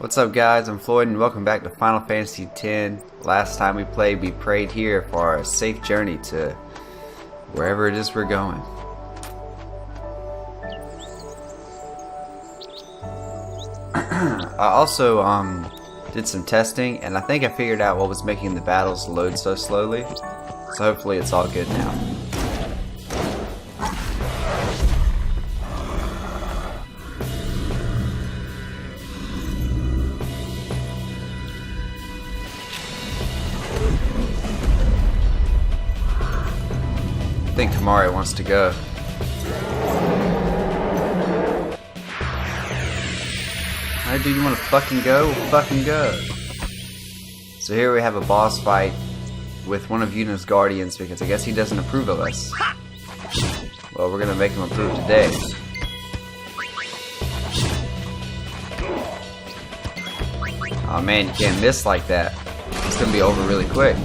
What's up guys, I'm Floyd and welcome back to Final Fantasy X. Last time we played, we prayed here for a safe journey to wherever it is we're going. I also did some testing and I think I figured out what was making the battles load so slowly. So hopefully it's all good now. I think Kamari wants to go. Alright dude, you wanna fucking go? We'll fucking go. So here we have a boss fight with one of Yuna's guardians because I guess he doesn't approve of us. Well, we're gonna make him approve today. Oh man, you can't miss like that. It's gonna be over really quick.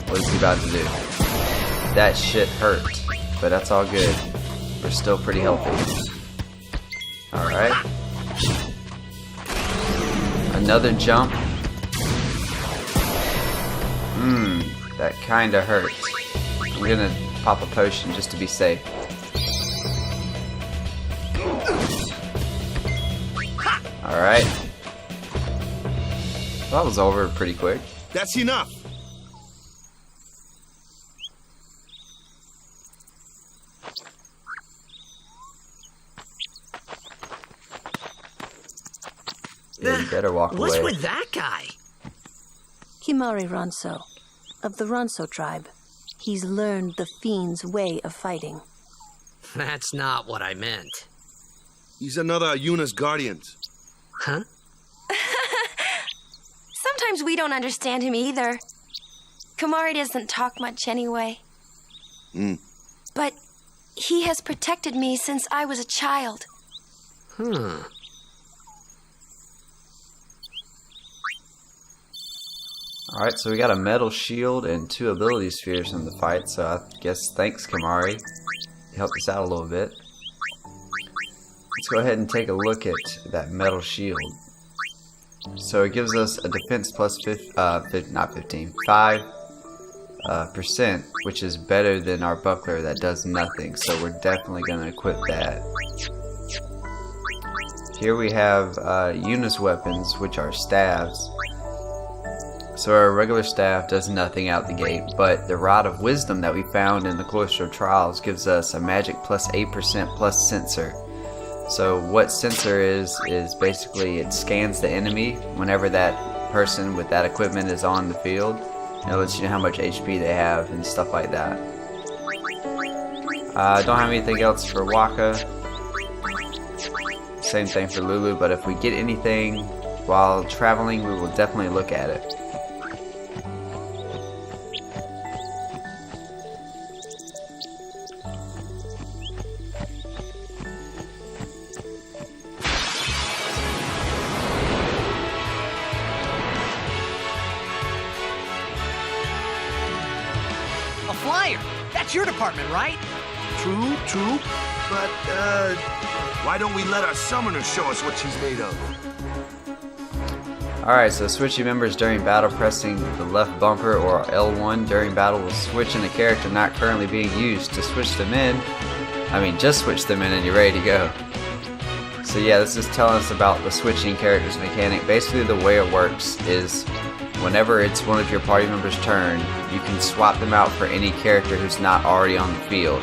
What is he about to do? That shit hurt, but that's all good. We're still pretty healthy. Alright. Another jump. That kinda hurt. I'm gonna pop a potion just to be safe. Alright. That was over pretty quick. That's enough. Yeah, you better walk away. What's with that guy? Kimari Ronso, of the Ronso tribe. He's learned the Fiend's way of fighting. That's not what I meant. He's another Yuna's guardians. Huh? Sometimes we don't understand him either. Kamari doesn't talk much anyway. But he has protected me since I was a child. Alright, so we got a metal shield and 2 ability spheres in the fight, so I guess thanks Kamari. You helped us out a little bit. Let's go ahead and take a look at that metal shield. So it gives us a defense plus 5%, which is better than our buckler that does nothing, so we're definitely going to equip that. Here we have Yuna's weapons, which are staves. So our regular staff does nothing out the gate, but the Rod of Wisdom that we found in the Cloister of Trials gives us a magic plus 8% plus sensor. So what sensor is basically it scans the enemy whenever that person with that equipment is on the field. And it lets you know how much HP they have and stuff like that. Don't have anything else for Waka. Same thing for Lulu, but if we get anything while traveling, we will definitely look at it. A flyer! That's your department, right? True. But, why don't we let our summoner show us what she's made of? Alright, so switching members during battle, pressing the left bumper or L1 during battle will switch in a character not currently being used. To switch them in, just switch them in and you're ready to go. So yeah, this is telling us about the switching characters mechanic. Basically the way it works is whenever it's one of your party members' turn, you can swap them out for any character who's not already on the field.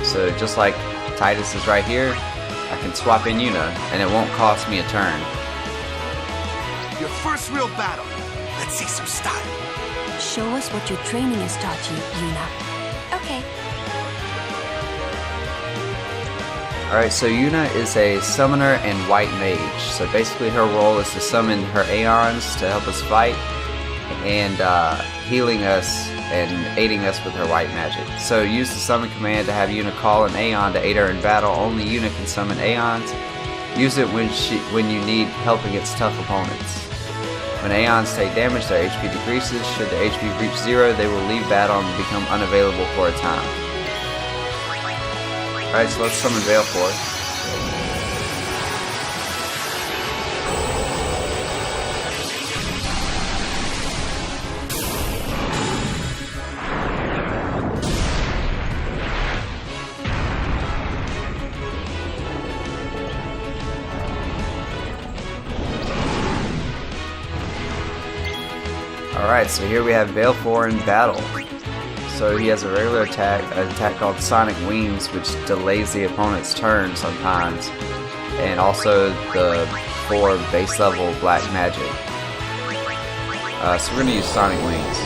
So just like Titus is right here, I can swap in Yuna and it won't cost me a turn. Your first real battle. Let's see some style. Show us what your training has taught you, Yuna. Okay. Alright, so Yuna is a summoner and white mage. So basically her role is to summon her Aeons to help us fight and healing us and aiding us with her white magic. So use the summon command to have Yuna call an Aeon to aid her in battle. Only Yuna can summon Aeons. Use it when you need help against tough opponents. When Aeons take damage, their HP decreases. Should their HP reach 0, they will leave battle and become unavailable for a time. Alright, so let's summon Veilforce. Alright, so here we have Baleful in battle. So he has a regular attack, an attack called Sonic Wings, which delays the opponent's turn sometimes. And also the 4 base level black magic. So we're going to use Sonic Wings.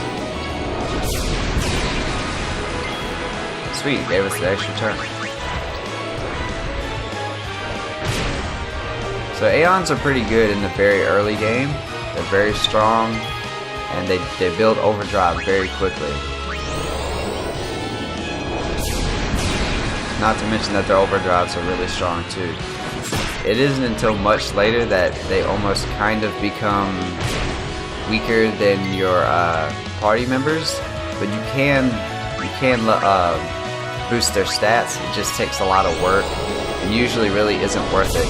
Sweet, gave us the extra turn. So Aeons are pretty good in the very early game. They're very strong, and they build overdrive very quickly. Not to mention that their overdrives are really strong too. It isn't until much later that they almost kind of become weaker than your party members, but you can boost their stats. It just takes a lot of work and usually really isn't worth it.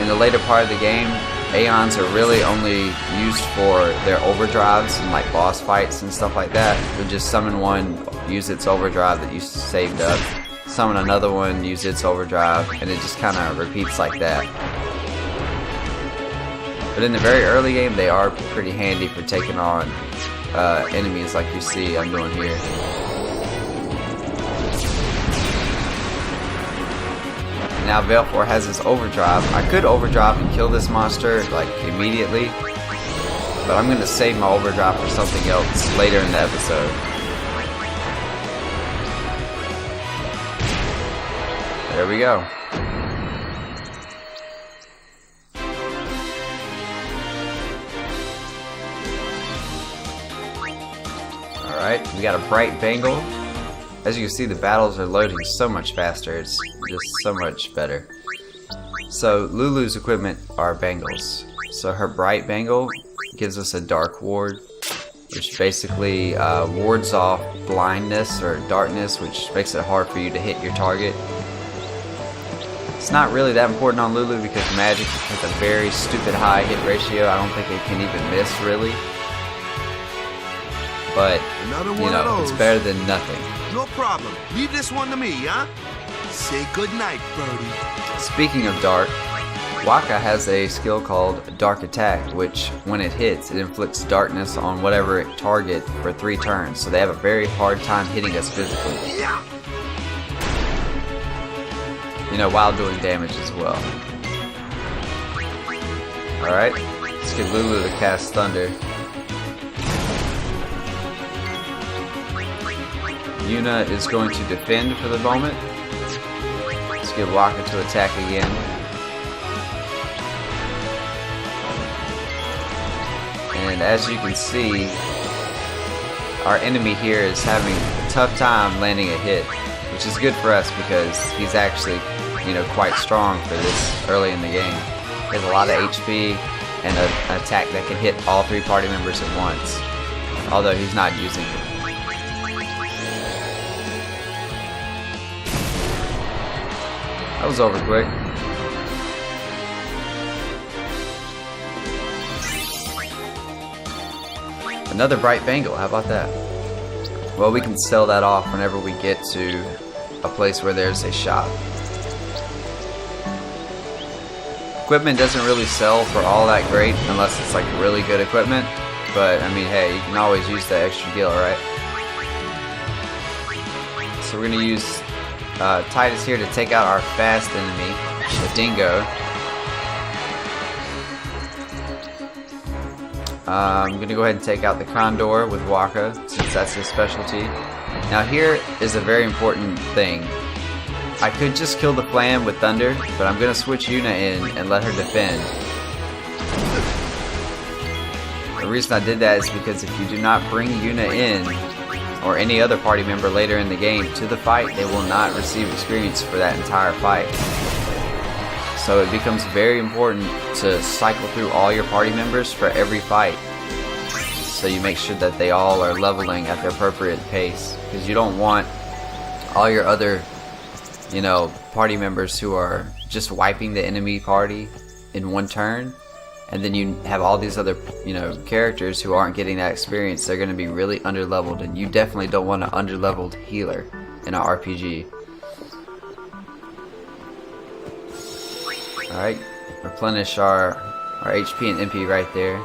In the later part of the game, Aeons are really only used for their overdrives and like boss fights and stuff like that. You'll just summon one, use its overdrive that you saved up, summon another one, use its overdrive, and it just kind of repeats like that. But in the very early game, they are pretty handy for taking on enemies like you see I'm doing here. Now Baleful has his overdrive. I could overdrive and kill this monster like immediately, but I'm going to save my overdrive for something else later in the episode. There we go. Alright, we got a bright bangle. As you can see, the battles are loading so much faster. It's just so much better. So Lulu's equipment are bangles. So her bright bangle gives us a dark ward, which basically wards off blindness or darkness, which makes it hard for you to hit your target. It's not really that important on Lulu because magic has a very stupid high hit ratio. I don't think it can even miss really. But, you know, it's better than nothing. No problem. Leave this one to me, huh? Say goodnight, Birdie. Speaking of dark, Wakka has a skill called Dark Attack, which, when it hits, it inflicts darkness on whatever target for 3 turns. So they have a very hard time hitting us physically. Yeah. You know, while doing damage as well. Alright, let's get Lulu to cast Thunder. Yuna is going to defend for the moment. Let's get Wakka to attack again. And as you can see, our enemy here is having a tough time landing a hit, which is good for us because he's actually, you know, quite strong for this early in the game. He has a lot of HP and an attack that can hit all 3 party members at once, although he's not using it. That was over quick. Another bright bangle, how about that? Well, we can sell that off whenever we get to a place where there's a shop. Equipment doesn't really sell for all that great unless it's like really good equipment. But, I mean, hey, you can always use that extra gil, right? So we're going to use Titus here to take out our fast enemy, the Dingo. I'm going to go ahead and take out the Condor with Wakka, since that's his specialty. Now here is a very important thing. I could just kill the Flam with Thunder, but I'm going to switch Yuna in and let her defend. The reason I did that is because if you do not bring Yuna in, or any other party member later in the game, to the fight, they will not receive experience for that entire fight. So it becomes very important to cycle through all your party members for every fight. So you make sure that they all are leveling at the appropriate pace. Because you don't want all your other, you know, party members who are just wiping the enemy party in one turn. And then you have all these other, you know, characters who aren't getting that experience. They're going to be really underleveled, and you definitely don't want an underleveled healer in an RPG. Alright, replenish our HP and MP right there.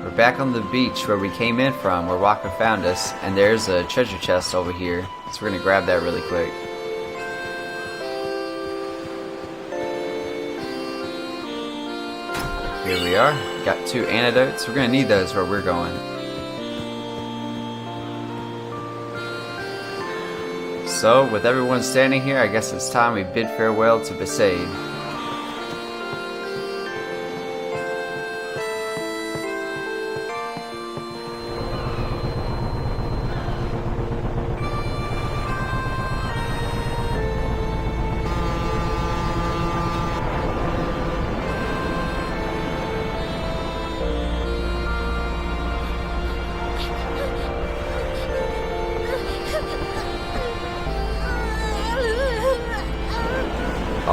We're back on the beach where we came in from, where Waka found us, and there's a treasure chest over here. So we're gonna grab that really quick. Here we are. Got 2 antidotes. We're gonna need those where we're going. So, with everyone standing here, I guess it's time we bid farewell to Besaid.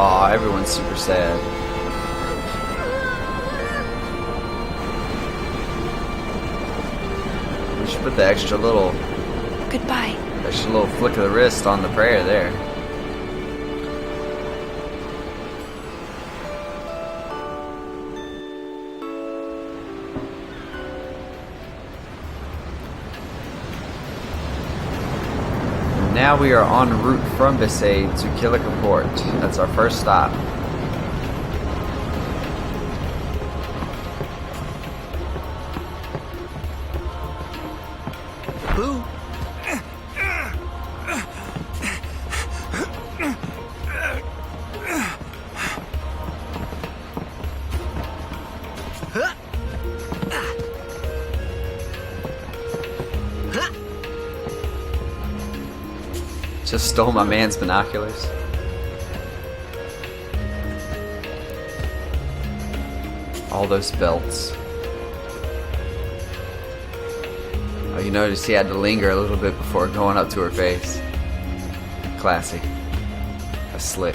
Aw, everyone's super sad. We should put the extra little flick of the wrist on the prayer there. Now we are en route from Besaid to Kilika Port. That's our first stop. Boo. Just stole my man's binoculars. All those belts. Oh, you notice he had to linger a little bit before going up to her face. Classic. That's slick.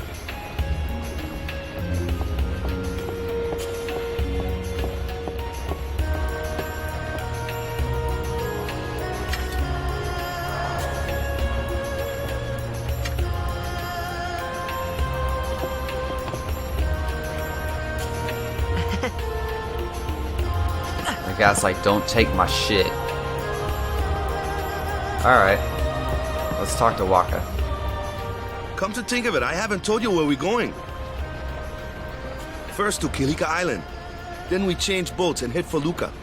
The guy's like, don't take my shit. Alright. Let's talk to Waka. Come to think of it, I haven't told you where we're going. First to Kilika Island. Then we change boats and head for Luca.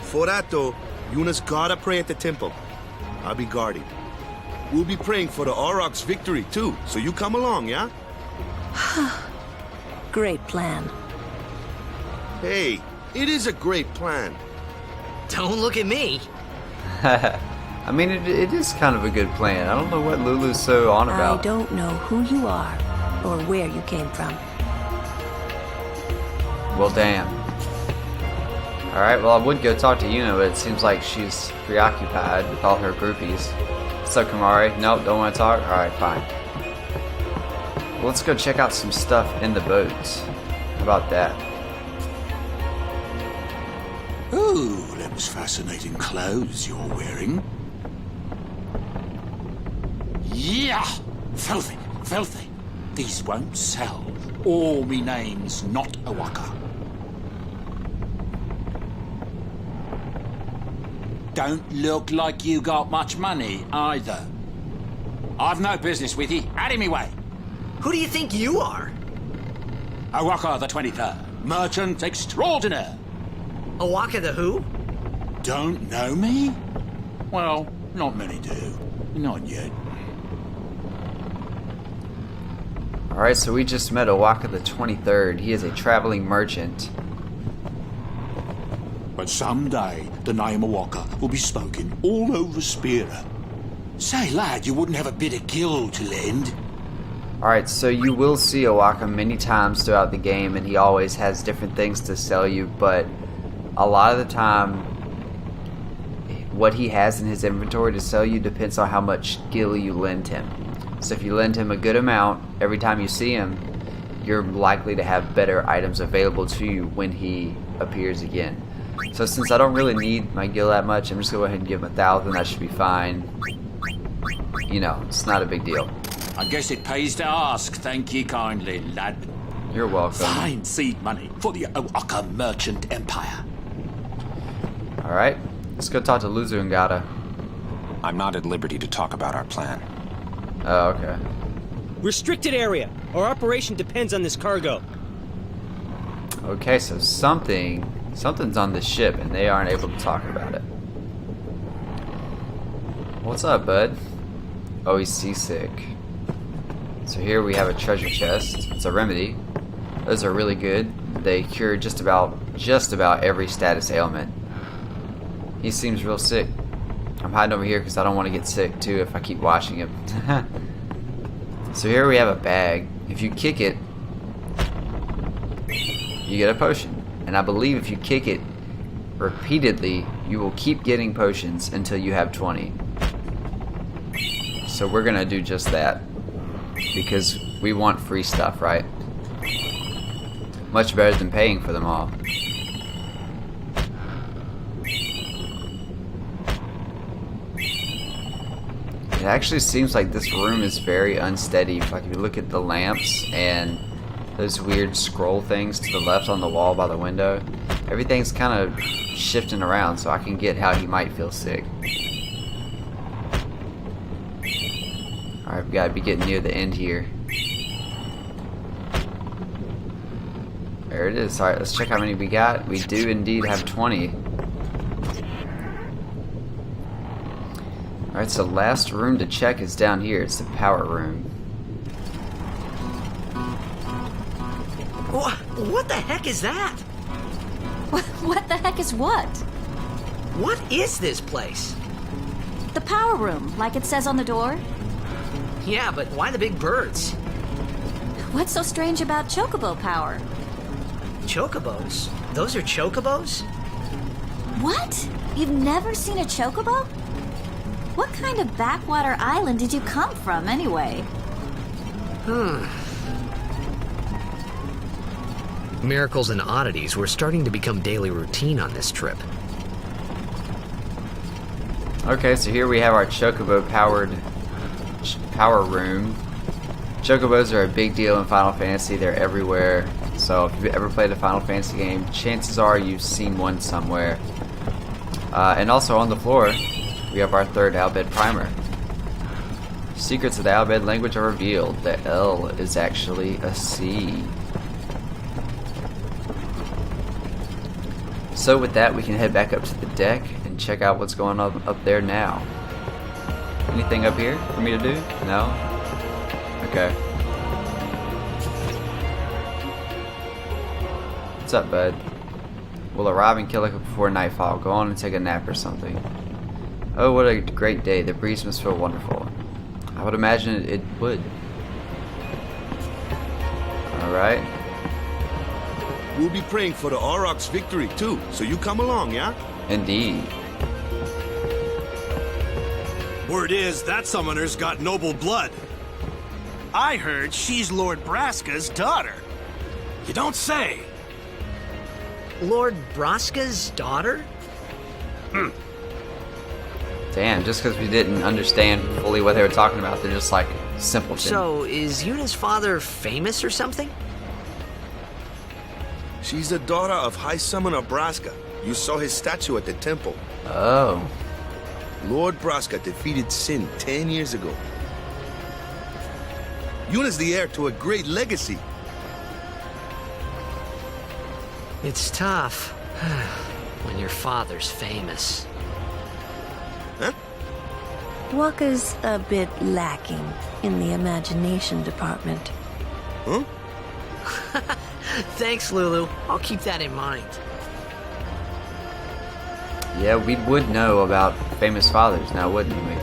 For that though, Yuna's gotta pray at the temple. I'll be guarding. We'll be praying for the Aurochs' victory too, so you come along, yeah? Great plan. Hey, it is a great plan. Don't look at me. I mean, it is kind of a good plan. I don't know what Lulu's so on about. I don't know who you are or where you came from. Well, damn. Alright, well, I would go talk to Yuna, but it seems like she's preoccupied with all her groupies. What's up, Kamari? Nope, don't want to talk? Alright, fine. Well, let's go check out some stuff in the boats. How about that? Ooh, them's fascinating clothes you're wearing. Yeah! Filthy, filthy. These won't sell. Or me name's not a Waka. Don't look like you got much money, either. I've no business with you. Out of me way. Who do you think you are? Waka the 23rd. Merchant extraordinaire. Waka the who? Don't know me? Well, not many do. Not yet. Alright, so we just met Waka the 23rd. He is a traveling merchant. But someday, the name of Waka will be spoken all over Spira. Say, lad, you wouldn't have a bit of gil to lend? Alright, so you will see Waka many times throughout the game, and he always has different things to sell you, but a lot of the time, what he has in his inventory to sell you depends on how much gil you lend him. So if you lend him a good amount, every time you see him, you're likely to have better items available to you when he appears again. So since I don't really need my gil that much, I'm just going to go ahead and give him 1,000. That should be fine. You know, it's not a big deal. I guess it pays to ask. Thank ye kindly, lad. You're welcome. Fine seed money for the Waka merchant empire. Alright, let's go talk to Luzu and Gata. I'm not at liberty to talk about our plan. Oh, okay. Restricted area. Our operation depends on this cargo. Okay, so something's on the ship and they aren't able to talk about it. What's up, bud? Oh, he's seasick. So here we have a treasure chest. It's a remedy. Those are really good. They cure just about every status ailment. He seems real sick. I'm hiding over here because I don't want to get sick too if I keep watching him. So here we have a bag. If you kick it, you get a potion. And I believe if you kick it repeatedly, you will keep getting potions until you have 20. So we're gonna do just that. Because we want free stuff, right? Much better than paying for them all. It actually seems like this room is very unsteady. Like if you look at the lamps and those weird scroll things to the left on the wall by the window, everything's kind of shifting around, so I can get how he might feel sick. Alright, we gotta be getting near the end here. There it is. Alright, let's check how many we got. We do indeed have 20. Alright, so last room to check is down here. It's the power room. What the heck is that? What the heck is what? What is this place? The power room, like it says on the door? Yeah, but why the big birds? What's so strange about chocobo power? Chocobos? Those are chocobos? What? You've never seen a chocobo? What kind of backwater island did you come from, anyway? Miracles and oddities were starting to become daily routine on this trip. Okay, so here we have our chocobo powered power room. Chocobos are a big deal in Final Fantasy. They're everywhere. So if you've ever played a Final Fantasy game, chances are you've seen one somewhere. And also on the floor, we have our third Albed primer. Secrets of the Albed language are revealed. The L is actually a C. So with that, we can head back up to the deck and check out what's going on up there now. Anything up here for me to do? No? Okay. What's up, bud? We'll arrive in Kilika before nightfall. Go on and take a nap or something. Oh, what a great day. The breeze must feel wonderful. I would imagine it would. Alright. We'll be praying for the Aurochs' victory, too. So you come along, yeah? Indeed. Word is that summoner's got noble blood. I heard she's Lord Braska's daughter. You don't say. Lord Braska's daughter? Damn, just because we didn't understand fully what they were talking about, they're just like simple. So, is Yuna's father famous or something? She's the daughter of High Summoner Braska. You saw his statue at the temple. Oh. Lord Braska defeated Sin 10 years ago. Yuna's the heir to a great legacy. It's tough when your father's famous. Huh? Wakka's a bit lacking in the imagination department. Huh? Thanks, Lulu. I'll keep that in mind. Yeah, we would know about famous fathers now, wouldn't we?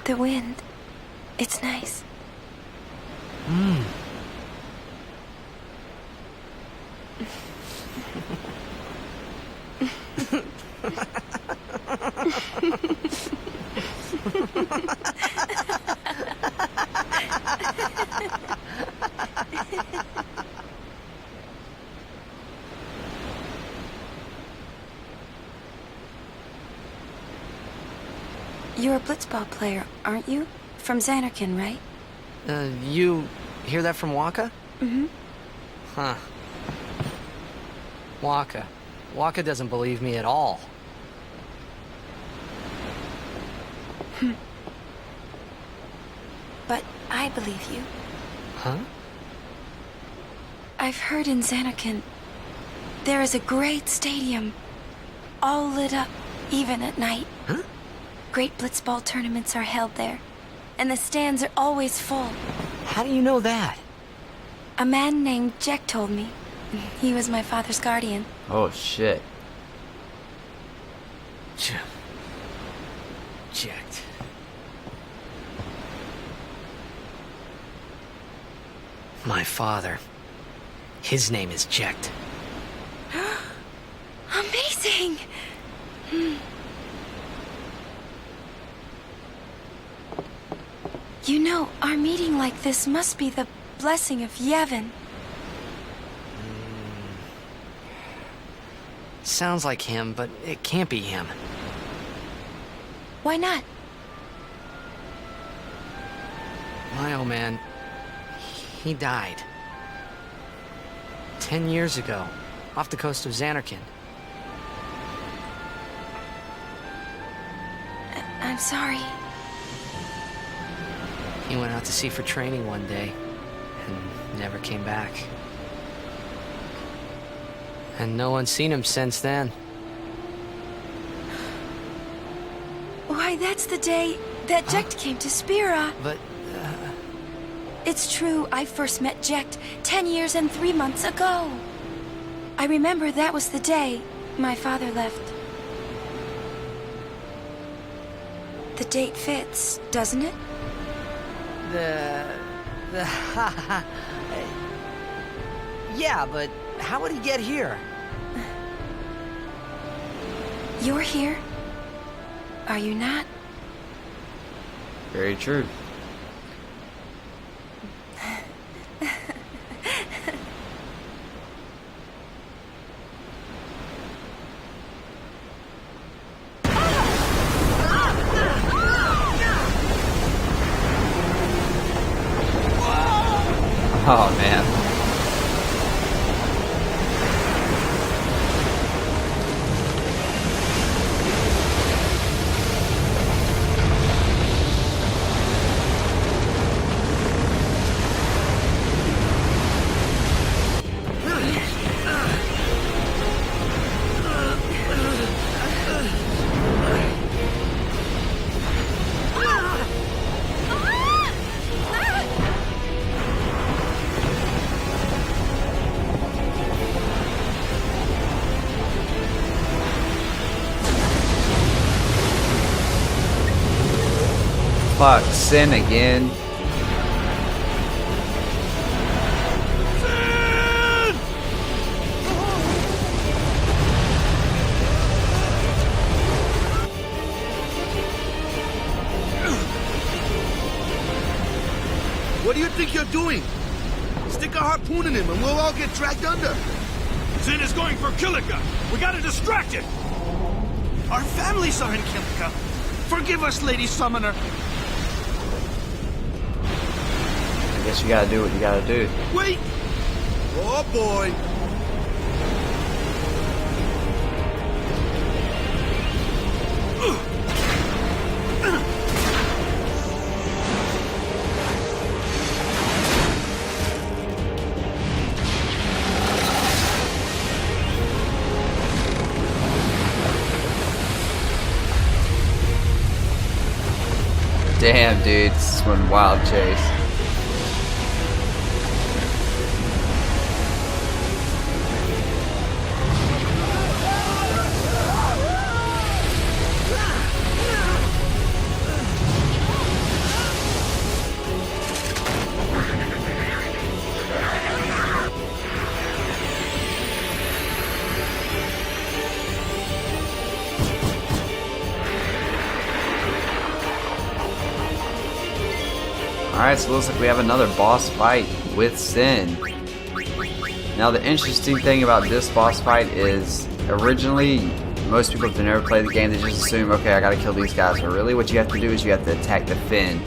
The wind. It's nice. You're a blitzball player, aren't you? From Xanarkin, right? You hear that from Waka? Mm-hmm. Huh. Waka. Waka doesn't believe me at all. But I believe you. Huh? I've heard in Xanarkin, there is a great stadium, all lit up, even at night. Huh? Great blitzball tournaments are held there, and the stands are always full. How do you know that? A man named Jack told me. He was my father's guardian. Oh, shit. Checked. My father. His name is Jecht. Amazing! You know, our meeting like this must be the blessing of Yevon. Sounds like him, but it can't be him. Why not? My old man, he died. 10 years ago, off the coast of Xanarkin. I'm sorry. He went out to sea for training one day, and never came back. And no one's seen him since then. Why, that's the day that Jecht came to Spira. But, It's true, I first met Jecht 10 years and 3 months ago. I remember that was the day my father left. The date fits, doesn't it? Yeah, but how would he get here? You're here. Are you not? Very true. Oh, man. Fuck, sin again. What do you think you're doing? Stick a harpoon in him and we'll all get dragged under. Sin is going for Kilika. We gotta distract it. Our families are in Kilika. Forgive us, Lady Summoner. I guess you gotta do what you gotta do. Wait! Oh boy! Damn, dude, this is one wild chase. Alright, so it looks like we have another boss fight with Sin. Now the interesting thing about this boss fight is originally most people, if they never play the game, they just assume, okay, I gotta kill these guys. But really what you have to do is you have to attack the fin.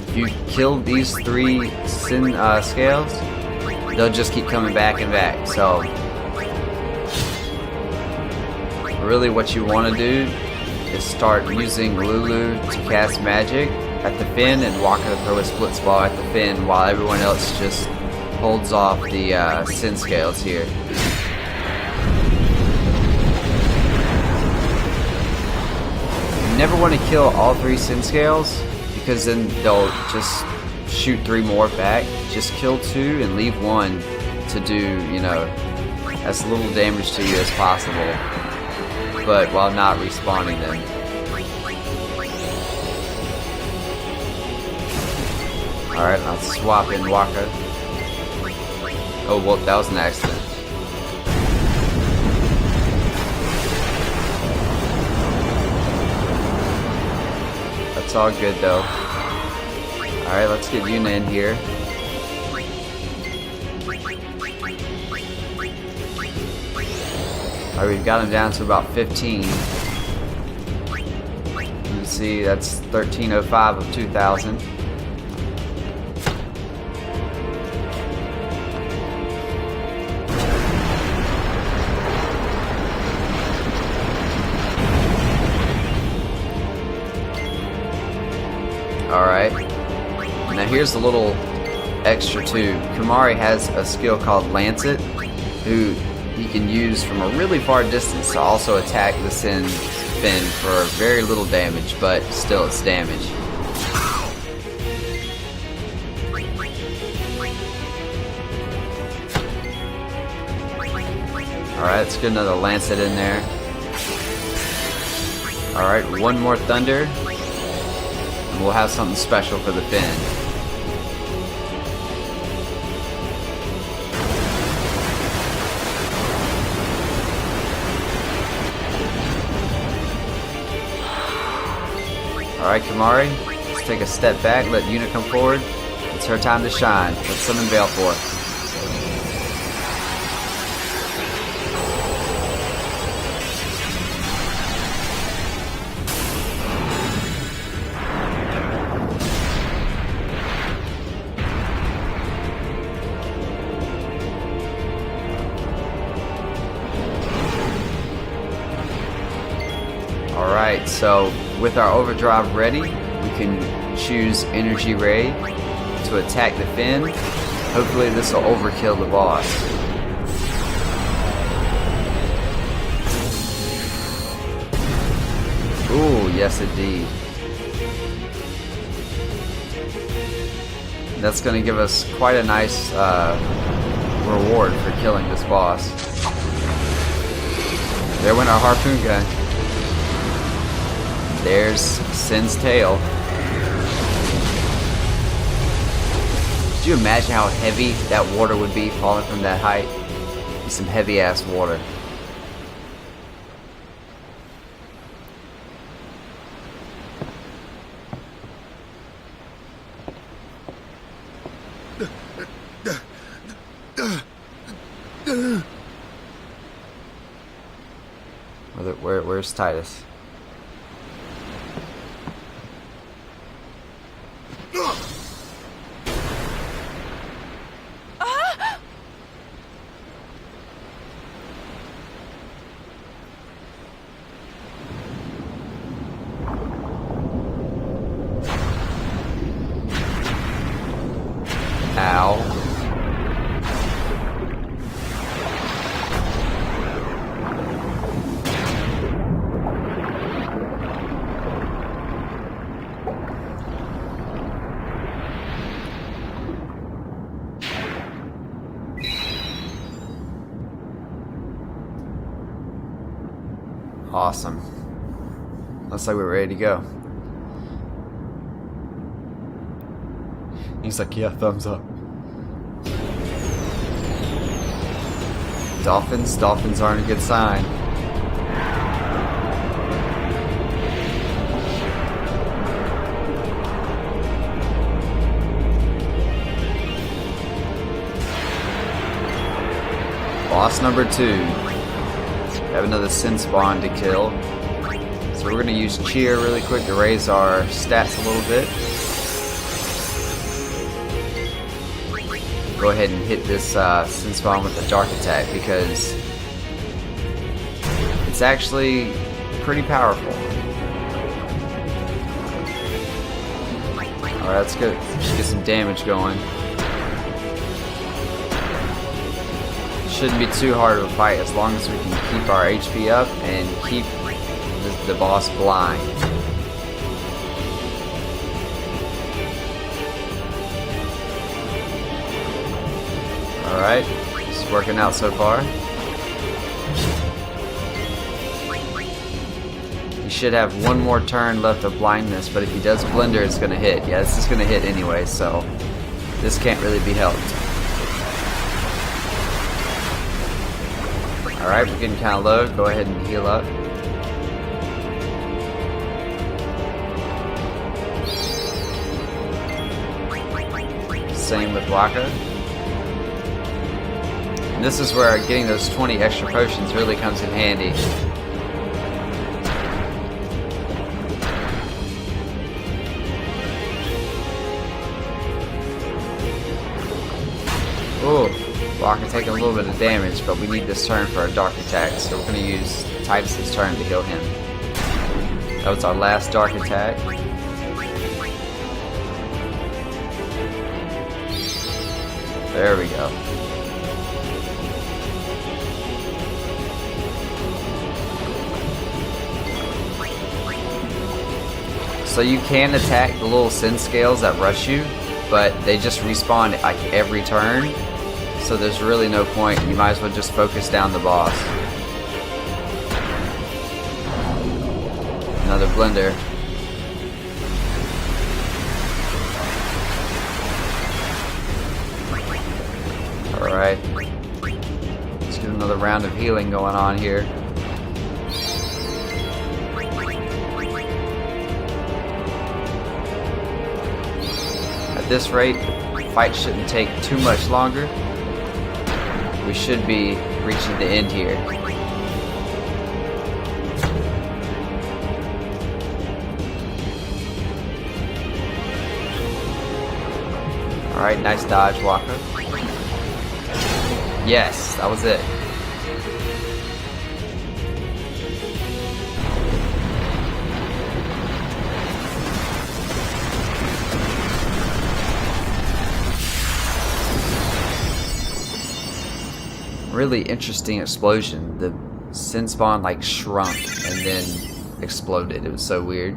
If you kill these 3 sin scales, they'll just keep coming back and back. So really what you want to do is start using Lulu to cast magic at the fin and Waka to throw a split ball at the fin while everyone else just holds off the sin scales here. You never want to kill all 3 sin scales because then they'll just shoot 3 more back. Just kill 2 and leave 1 to do, you know, as little damage to you as possible, but while not respawning them. Alright, I'll swap in Waka. Oh, well, that was an accident. That's all good, though. Alright, let's get Yuna in here. Alright, we've got him down to about 15. You can see that's 1305 of 2000. Alright, now here's a little extra too. Kimahri has a skill called Lancet, who he can use from a really far distance to also attack the fin for very little damage, but still it's damage. Alright, let's get another Lancet in there. Alright, one more Thunder. And we'll have something special for the fin. Alright, Kimahri, let's take a step back, let Yuna come forward. It's her time to shine. Let's summon Baleful. Alright, so with our overdrive ready, we can choose Energy Ray to attack the fin. Hopefully this will overkill the boss. Ooh, yes indeed. That's going to give us quite a nice reward for killing this boss. There went our harpoon gun. There's Sin's tail. Could you imagine how heavy that water would be falling from that height? It'd be some heavy ass water. Where's Titus? Ow. Awesome. Looks like we're ready to go. He's like, yeah, thumbs up. Dolphins? Dolphins aren't a good sign. Boss number 2. We have another Sin Spawn to kill. So we're going to use Cheer really quick to raise our stats a little bit. Go ahead and hit this Sin Spawn with a Dark Attack because it's actually pretty powerful. Alright, let's go get some damage going. Shouldn't be too hard of a fight as long as we can keep our HP up and keep the boss blind. Alright, it's working out so far. He should have one more turn left of blindness, but if he does Blender, it's going to hit. Yeah, this is going to hit anyway, so this can't really be helped. Alright, we're getting kind of low. Go ahead and heal up. Same with Waka. And this is where getting those 20 extra potions really comes in handy. Oh, Waka taking a little bit of damage, but we need this turn for our Dark Attack, so we're going to use Titus' turn to heal him. That was our last Dark Attack. There we go. So you can attack the little sin scales that rush you, but they just respawn like every turn. So there's really no point. You might as well just focus down the boss. Another Blender. Alright. Let's get another round of healing going on here. At this rate, the fight shouldn't take too much longer. We should be reaching the end here. Alright, nice dodge, Waka. Yes, that was it. Really interesting explosion. The Sin Spawn like shrunk and then exploded. It was so weird.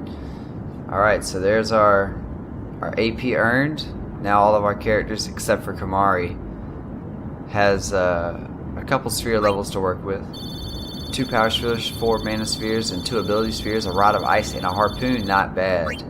Alright, so there's our AP earned. Now all of our characters except for Kimahri has a couple sphere levels to work with. 2 power spheres, 4 mana spheres, and 2 ability spheres, a rod of ice, and a harpoon. Not bad.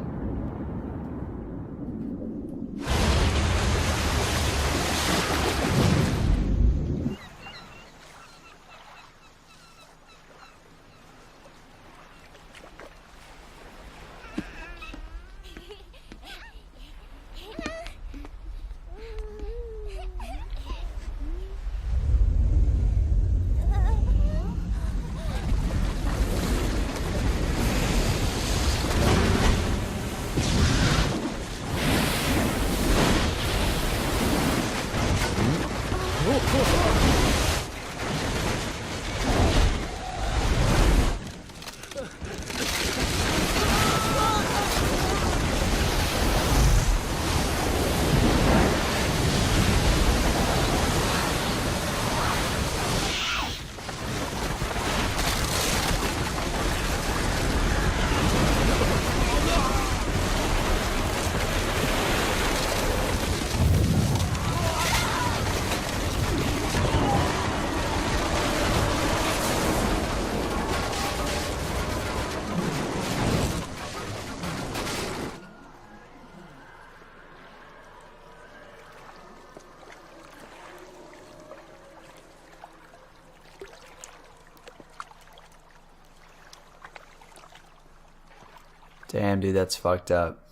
Damn, dude, that's fucked up.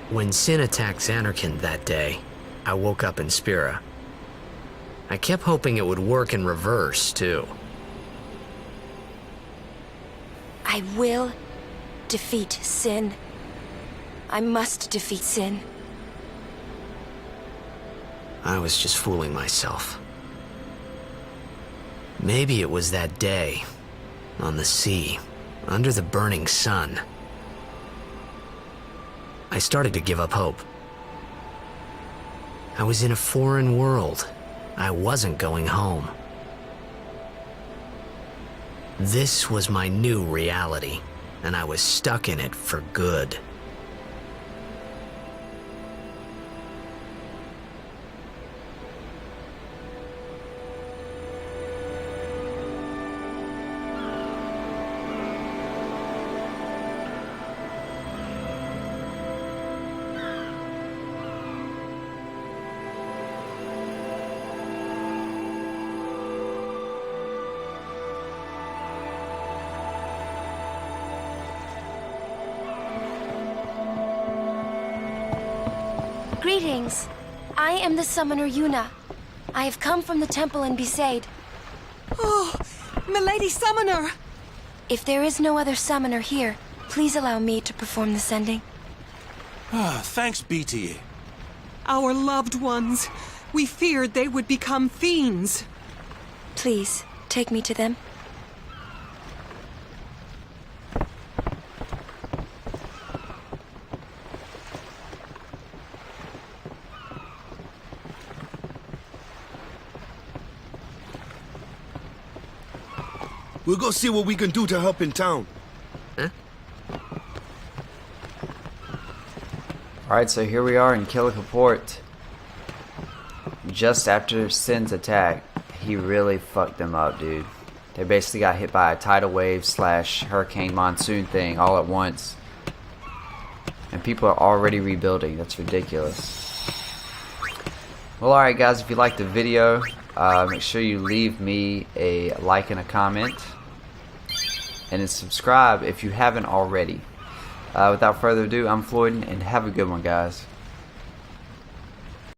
When Sin attacked Xanarkand that day, I woke up in Spira. I kept hoping it would work in reverse, too. I will defeat sin. I must defeat sin. I was just fooling myself. Maybe it was that day, on the sea, under the burning sun. I started to give up hope. I was in a foreign world. I wasn't going home. This was my new reality, and I was stuck in it for good. Greetings. I am the summoner Yuna. I have come from the temple in Besaid. Oh, milady summoner! If there is no other summoner here, please allow me to perform the sending. Thanks, BT. Our loved ones. We feared they would become fiends. Please, take me to them. We'll go see what we can do to help in town. Huh? Alright, so here we are in Killica Port. Just after Sin's attack, he really fucked them up, dude. They basically got hit by a tidal wave / hurricane monsoon thing all at once. And people are already rebuilding. That's ridiculous. Well, alright guys, if you liked the video, make sure you leave me a like and a comment. And then subscribe if you haven't already. Without further ado, I'm Floyd, and have a good one, guys.